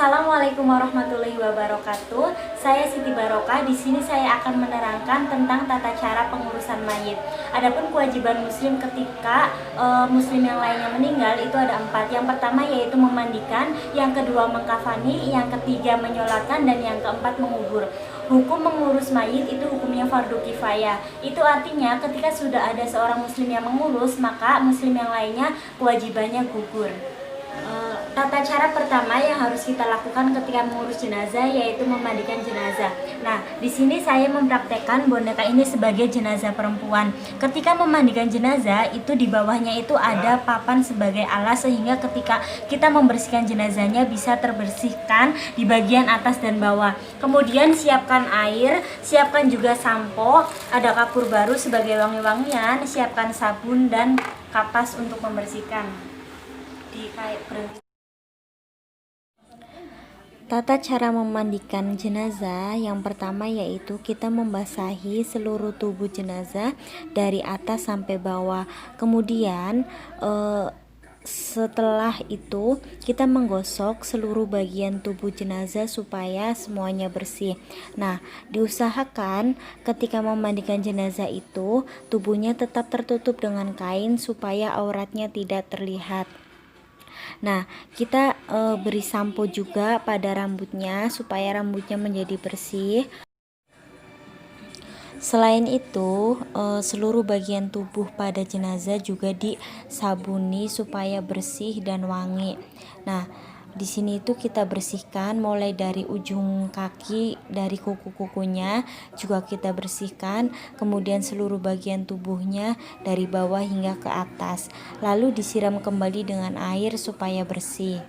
Assalamualaikum warahmatullahi wabarakatuh. Saya Siti Barokah. Di sini saya akan menerangkan tentang tata cara pengurusan mayit. Adapun kewajiban muslim ketika muslim yang lainnya meninggal itu ada 4. Yang pertama yaitu memandikan, yang kedua mengkafani, yang ketiga menyolatkan, dan yang keempat mengubur. Hukum mengurus mayit itu hukumnya fardu kifayah. Itu artinya ketika sudah ada seorang muslim yang mengurus, maka muslim yang lainnya kewajibannya gugur. Tata cara pertama yang harus kita lakukan ketika mengurus jenazah yaitu memandikan jenazah. Nah, di sini saya mempraktekkan boneka ini sebagai jenazah perempuan. Ketika memandikan jenazah, itu di bawahnya itu ada papan sebagai alas sehingga ketika kita membersihkan jenazahnya bisa terbersihkan di bagian atas dan bawah. Kemudian siapkan air, siapkan juga sampo, ada kapur baru sebagai wangi-wangian, siapkan sabun dan kapas untuk membersihkan. Tata cara memandikan jenazah yang pertama yaitu kita membasahi seluruh tubuh jenazah dari atas sampai bawah. Kemudian setelah itu kita menggosok seluruh bagian tubuh jenazah supaya semuanya bersih. Nah, diusahakan ketika memandikan jenazah itu tubuhnya tetap tertutup dengan kain supaya auratnya tidak terlihat. Nah, kita beri sampo juga pada rambutnya supaya rambutnya menjadi bersih. Selain itu, seluruh bagian tubuh pada jenazah juga disabuni supaya bersih dan wangi. Nah, di sini itu kita bersihkan mulai dari ujung kaki, dari kuku-kukunya juga kita bersihkan, kemudian seluruh bagian tubuhnya dari bawah hingga ke atas. Lalu disiram kembali dengan air supaya bersih.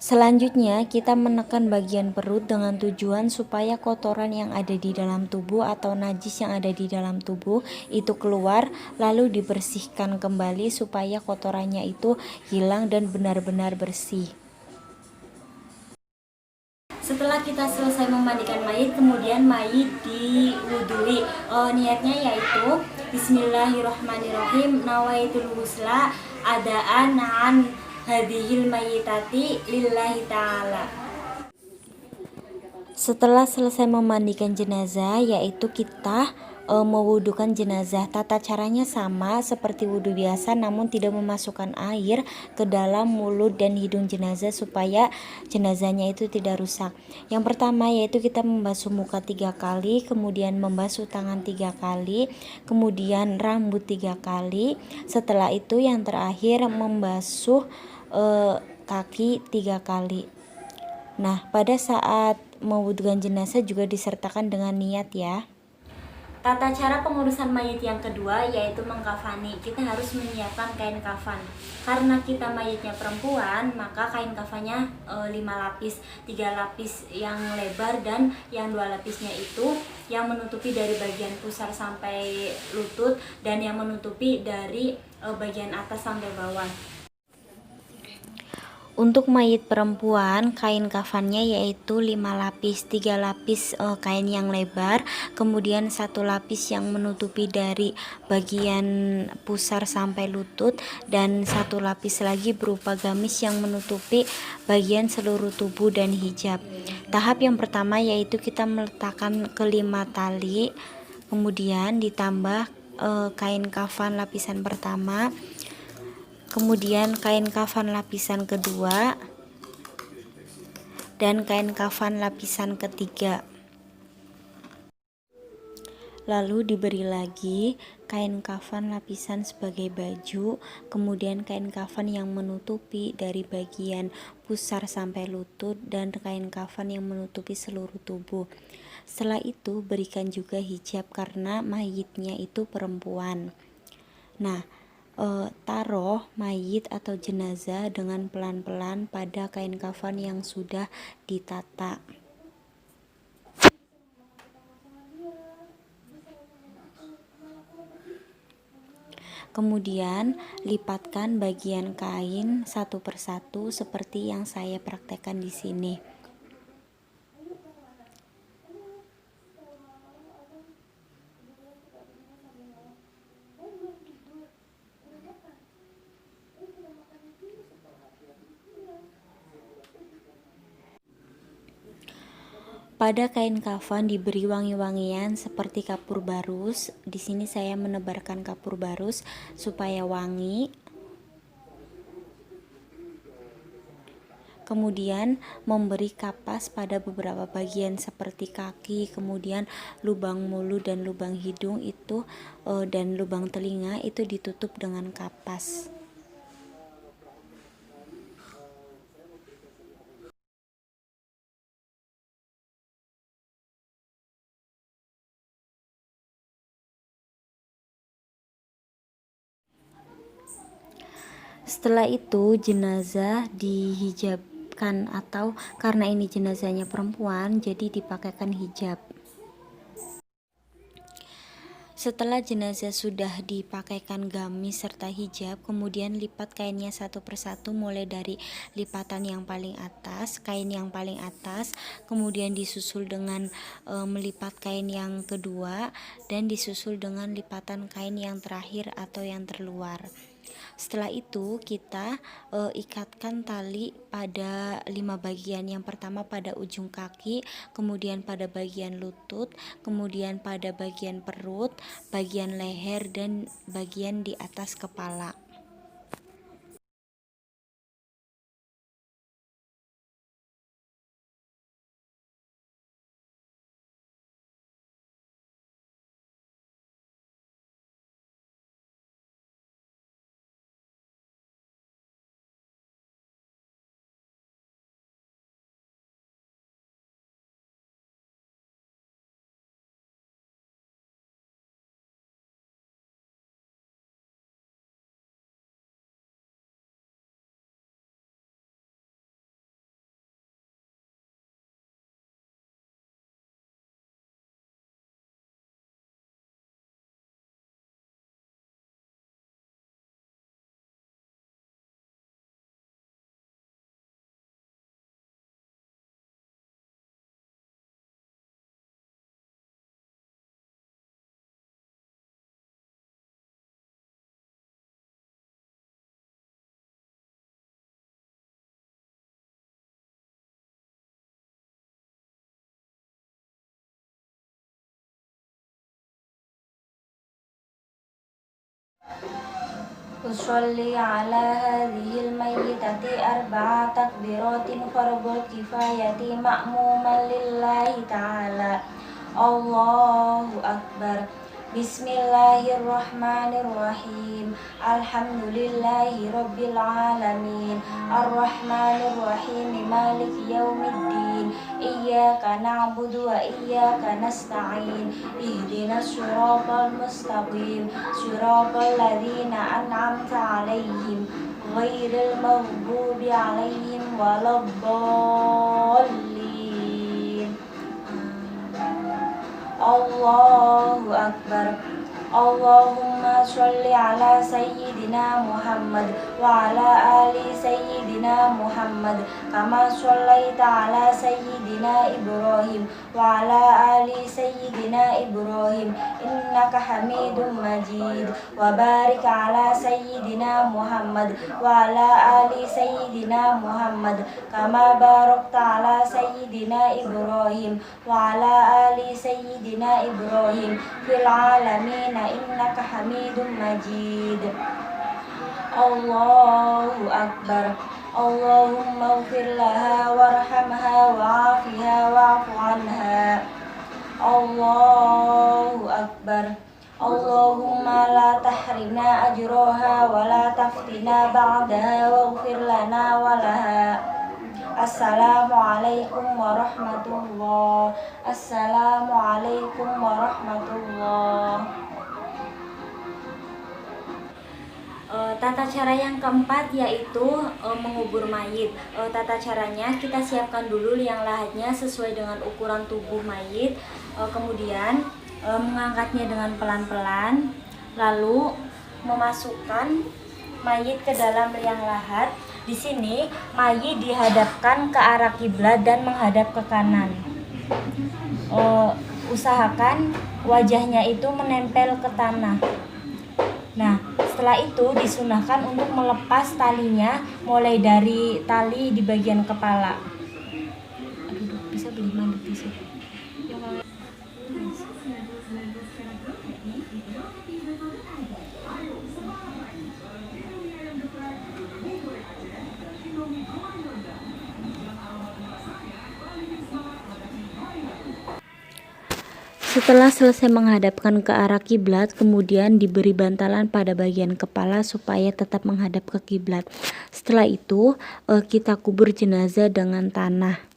Selanjutnya, kita menekan bagian perut dengan tujuan supaya kotoran yang ada di dalam tubuh atau najis yang ada di dalam tubuh itu keluar, lalu dibersihkan kembali supaya kotorannya itu hilang dan benar-benar bersih. Setelah kita selesai memandikan mayit, kemudian mayit diwudui. Niatnya yaitu Bismillahirrahmanirrahim, nawaitul husla adaan an hadhil mayitati lillahi ta'ala. Setelah selesai memandikan jenazah, yaitu kita mewudukan jenazah. Tata caranya sama seperti wudhu biasa, namun tidak memasukkan air ke dalam mulut dan hidung jenazah supaya jenazahnya itu tidak rusak. Yang pertama yaitu kita membasuh muka 3 kali, kemudian membasuh tangan 3 kali, kemudian rambut 3 kali. Setelah itu yang terakhir membasuh kaki 3 kali. Nah, pada saat mewudukan jenazah juga disertakan dengan niat ya. Tata cara pengurusan mayit yang kedua yaitu mengkafani. Kita harus menyiapkan kain kafan. Karena kita mayitnya perempuan, maka kain kafannya 5 lapis, 3 lapis yang lebar dan yang 2 lapisnya itu yang menutupi dari bagian pusar sampai lutut dan yang menutupi dari bagian atas sampai bawah. Untuk mayit perempuan, kain kafannya yaitu 5 lapis, 3 lapis kain yang lebar, kemudian 1 lapis yang menutupi dari bagian pusar sampai lutut, dan 1 lapis lagi berupa gamis yang menutupi bagian seluruh tubuh dan hijab. Tahap yang pertama yaitu kita meletakkan kelima tali, kemudian ditambah kain kafan lapisan pertama, kemudian kain kafan lapisan kedua, dan kain kafan lapisan ketiga. Lalu diberi lagi kain kafan lapisan sebagai baju, kemudian kain kafan yang menutupi dari bagian pusar sampai lutut, dan kain kafan yang menutupi seluruh tubuh. Setelah itu berikan juga hijab karena mayitnya itu perempuan. Nah, taruh mayit atau jenazah dengan pelan-pelan pada kain kafan yang sudah ditata. Kemudian lipatkan bagian kain satu persatu seperti yang saya praktekkan di sini. Pada kain kafan diberi wangi-wangian seperti kapur barus. Di sini saya menebarkan kapur barus supaya wangi. Kemudian memberi kapas pada beberapa bagian seperti kaki, kemudian lubang mulut dan lubang hidung itu dan lubang telinga itu ditutup dengan kapas. Setelah itu jenazah dihijabkan, atau karena ini jenazahnya perempuan jadi dipakaikan hijab. Setelah jenazah sudah dipakaikan gamis serta hijab, kemudian lipat kainnya satu persatu mulai dari lipatan yang paling atas, kain yang paling atas, kemudian disusul dengan melipat kain yang kedua, dan disusul dengan lipatan kain yang terakhir atau yang terluar. Setelah itu kita ikatkan tali pada 5 bagian. Yang pertama pada ujung kaki, kemudian pada bagian lutut, kemudian pada bagian perut, bagian leher, dan bagian di atas kepala. Usolli ala hadhil mayyitati 4 takbiratin fardhu kifayati ma'muman lillahi ta'ala. Allahu akbar. Bismillahirrahmanirrahim. Alhamdulillahi rabbil alamin. Arrahmanirrahim. Maliki yaumiddin. Iyyaka na'budu wa iyyaka nasta'in. Ihdinas siratal mustaqim. Siratal ladzina an'amta 'alaihim ghairil maghdubi 'alaihim waladdallin. Allahu akbar. Allahumma sholli ala sayyidina Muhammad wa ala ali sayyidina Muhammad kama shollaita ala sayyidina Ibrahim wa ala ali sayyidina Ibrahim innaka hamidum majid. Wa barik ala sayyidina Muhammad wa ala ali sayyidina Muhammad kama barakta ala sayyidina Ibrahim wa ala ali sayyidina Ibrahim fil alamin innaka hamidum majid. Allahu akbar. Allahumma ighfir laha warhamha wa'afiha wa'fu anha. Allahu akbar. Allahumma la tahrimna ajroha wa la taftina ba'daha waghfir lana wa laha. Assalamualaikum warahmatullahi. Assalamualaikum warahmatullahi. Tata cara yang keempat yaitu mengubur mayit. Tata caranya kita siapkan dulu liang lahatnya sesuai dengan ukuran tubuh mayit, kemudian mengangkatnya dengan pelan-pelan, lalu memasukkan mayit ke dalam liang lahat. Di sini mayit dihadapkan ke arah kiblat dan menghadap ke kanan. Usahakan wajahnya itu menempel ke tanah. Nah, setelah itu disunahkan untuk melepas talinya mulai dari tali di bagian kepala. Aduh, bisa beli mandi tisu. Setelah selesai menghadapkan ke arah kiblat, kemudian diberi bantalan pada bagian kepala supaya tetap menghadap ke kiblat. Setelah itu kita kubur jenazah dengan tanah.